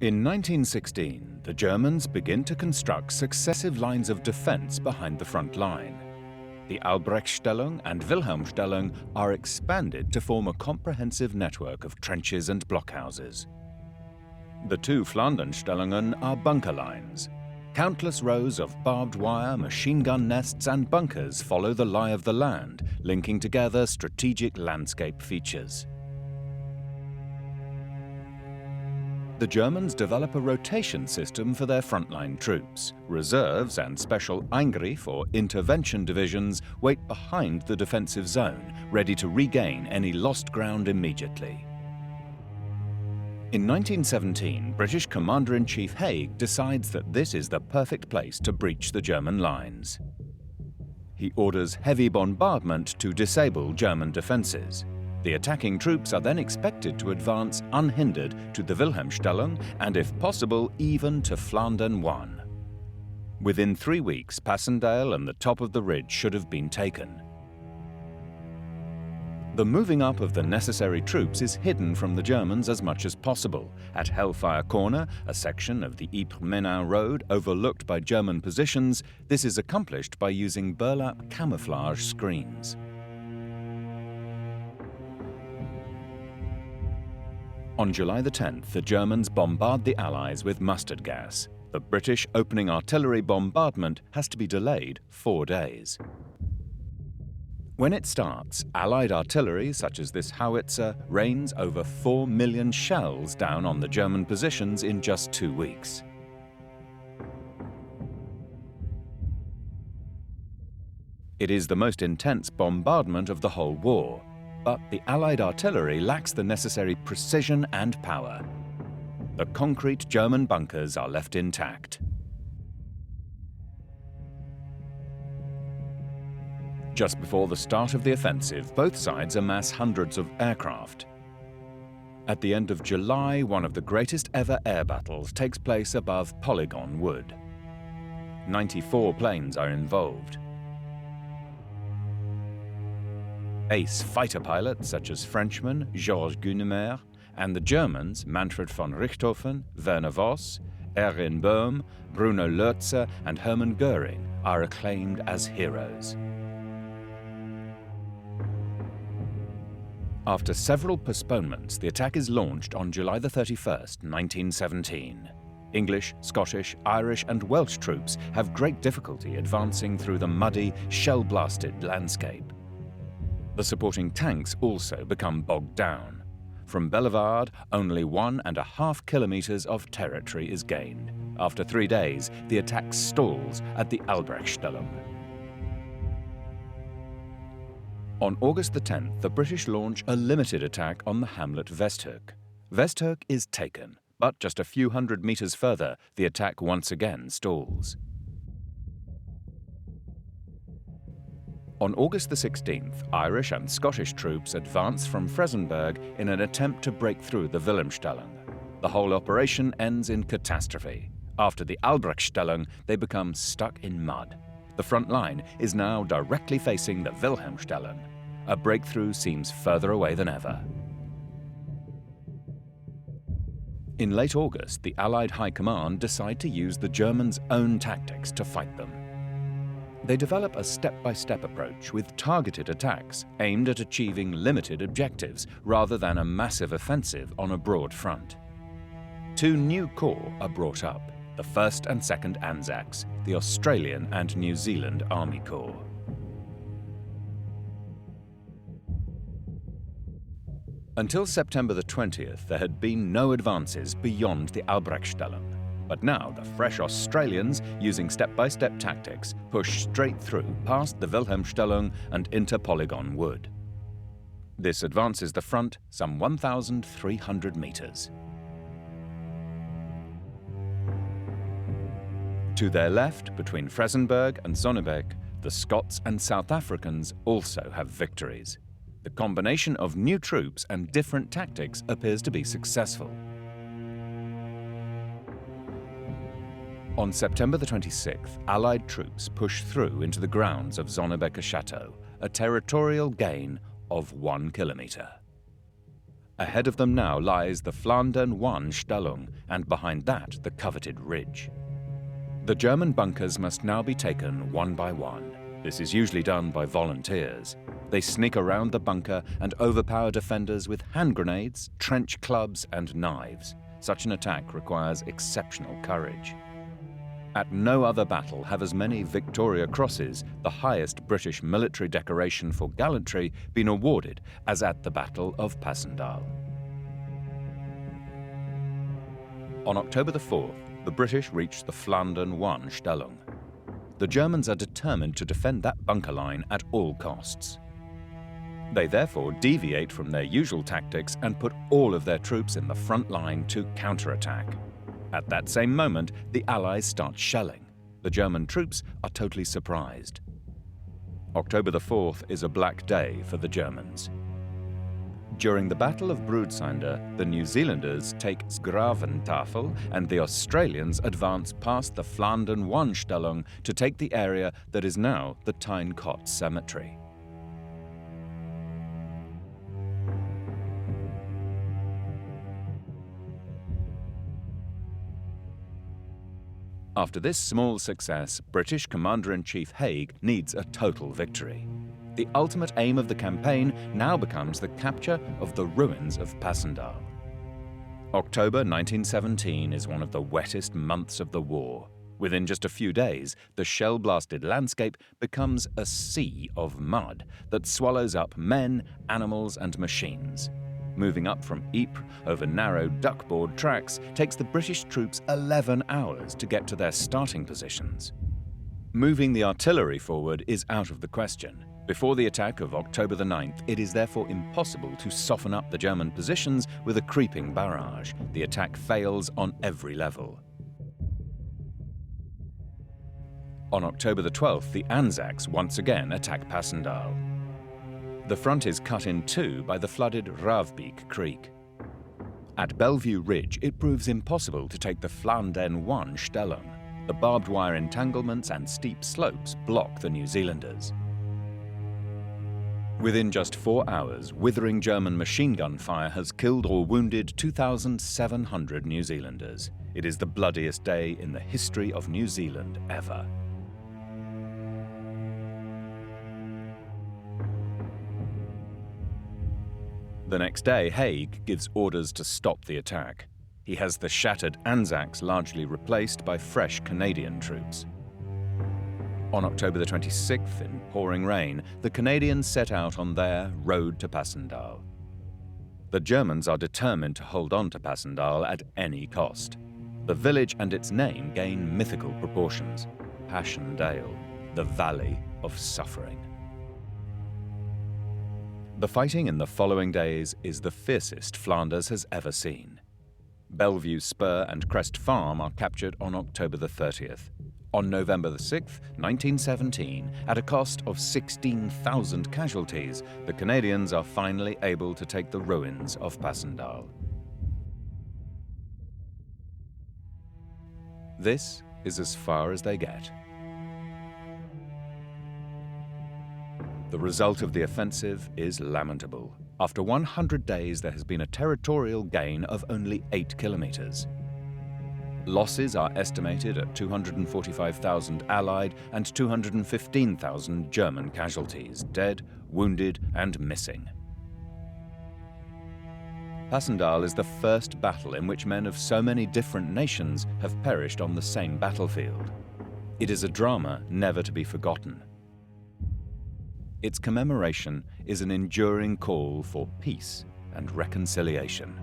In 1916, the Germans begin to construct successive lines of defense behind the front line. The Albrechtstellung and Wilhelmstellung are expanded to form a comprehensive network of trenches and blockhouses. The two Flandernstellungen are bunker lines. Countless rows of barbed wire, machine gun nests and bunkers follow the lie of the land, linking together strategic landscape features. The Germans develop a rotation system for their frontline troops. Reserves and special Eingriff or intervention divisions wait behind the defensive zone, ready to regain any lost ground immediately. In 1917, British Commander-in-Chief Haig decides that this is the perfect place to breach the German lines. He orders heavy bombardment to disable German defenses. The attacking troops are then expected to advance unhindered to the Wilhelmstellung and, if possible, even to Flandern 1. Within 3 weeks, Passchendaele and the top of the ridge should have been taken. The moving up of the necessary troops is hidden from the Germans as much as possible. At Hellfire Corner, a section of the Ypres-Menin road overlooked by German positions, this is accomplished by using burlap camouflage screens. On July the 10th, the Germans bombard the Allies with mustard gas. The British opening artillery bombardment has to be delayed 4 days. When it starts, Allied artillery, such as this howitzer, rains over 4 million shells down on the German positions in just 2 weeks. It is the most intense bombardment of the whole war. But the Allied artillery lacks the necessary precision and power. The concrete German bunkers are left intact. Just before the start of the offensive, both sides amass hundreds of aircraft. At the end of July, one of the greatest ever air battles takes place above Polygon Wood. 94 planes are involved. Ace fighter pilots such as Frenchman Georges Guynemer and the Germans Manfred von Richthofen, Werner Voss, Erwin Böhm, Bruno Lotze and Hermann Göring are acclaimed as heroes. After several postponements, the attack is launched on July the 31st, 1917. English, Scottish, Irish and Welsh troops have great difficulty advancing through the muddy, shell-blasted landscape. The supporting tanks also become bogged down. From Bellewaerde, only 1.5 kilometers of territory is gained. After 3 days, the attack stalls at the Albrechtstellung. On August the 10th, the British launch a limited attack on the hamlet Westhög. Westhög is taken, but just a few hundred meters further, the attack once again stalls. On August the 16th, Irish and Scottish troops advance from Fresenberg in an attempt to break through the Wilhelmstellung. The whole operation ends in catastrophe. After the Albrechtstellung, they become stuck in mud. The front line is now directly facing the Wilhelmstellung. A breakthrough seems further away than ever. In late August, the Allied High Command decide to use the Germans' own tactics to fight them. They develop a step-by-step approach with targeted attacks aimed at achieving limited objectives rather than a massive offensive on a broad front. 2 new corps are brought up, the 1st and 2nd Anzacs, the Australian and New Zealand Army Corps. Until September the 20th, there had been no advances beyond the Albrechtstellung. But now the fresh Australians, using step-by-step tactics, push straight through past the Wilhelmstellung and into Polygon Wood. This advances the front some 1,300 meters. To their left, between Fresenberg and Sonnebeek, the Scots and South Africans also have victories. The combination of new troops and different tactics appears to be successful. On September the 26th, Allied troops push through into the grounds of Sonnebeker Chateau, a territorial gain of 1 kilometer. Ahead of them now lies the Flandern 1 Stellung, and behind that the coveted ridge. The German bunkers must now be taken one by one. This is usually done by volunteers. They sneak around the bunker and overpower defenders with hand grenades, trench clubs, and knives. Such an attack requires exceptional courage. At no other battle have as many Victoria Crosses, the highest British military decoration for gallantry, been awarded as at the Battle of Passchendaele. On October the 4th, the British reached the Flandern 1 Stellung. The Germans are determined to defend that bunker line at all costs. They therefore deviate from their usual tactics and put all of their troops in the front line to counterattack. At that same moment, the Allies start shelling. The German troops are totally surprised. October the 4th is a black day for the Germans. During the Battle of Broodseinde, the New Zealanders take 's-Graventafel and the Australians advance past the Flandern 1 Stellung to take the area that is now the Tyne Cot Cemetery. After this small success, British Commander-in-Chief Haig needs a total victory. The ultimate aim of the campaign now becomes the capture of the ruins of Passchendaele. October 1917 is one of the wettest months of the war. Within just a few days, the shell-blasted landscape becomes a sea of mud that swallows up men, animals, and machines. Moving up from Ypres over narrow duckboard tracks takes the British troops 11 hours to get to their starting positions. Moving the artillery forward is out of the question. Before the attack of October the 9th, it is therefore impossible to soften up the German positions with a creeping barrage. The attack fails on every level. On October the 12th, the Anzacs once again attack Passchendaele. The front is cut in two by the flooded Ravbeek Creek. At Bellevue Ridge, it proves impossible to take the Flandern 1 Stellung. The barbed wire entanglements and steep slopes block the New Zealanders. Within just 4 hours, withering German machine gun fire has killed or wounded 2,700 New Zealanders. It is the bloodiest day in the history of New Zealand ever. The next day, Haig gives orders to stop the attack. He has the shattered Anzacs largely replaced by fresh Canadian troops. On October the 26th, in pouring rain, the Canadians set out on their road to Passchendaele. The Germans are determined to hold on to Passchendaele at any cost. The village and its name gain mythical proportions. Passchendaele, the Valley of Suffering. The fighting in the following days is the fiercest Flanders has ever seen. Bellevue Spur and Crest Farm are captured on October the 30th. On November the 6th, 1917, at a cost of 16,000 casualties, the Canadians are finally able to take the ruins of Passchendaele. This is as far as they get. The result of the offensive is lamentable. After 100 days, there has been a territorial gain of only 8 kilometers. Losses are estimated at 245,000 Allied and 215,000 German casualties, dead, wounded, and missing. Passchendaele is the first battle in which men of so many different nations have perished on the same battlefield. It is a drama never to be forgotten. Its commemoration is an enduring call for peace and reconciliation.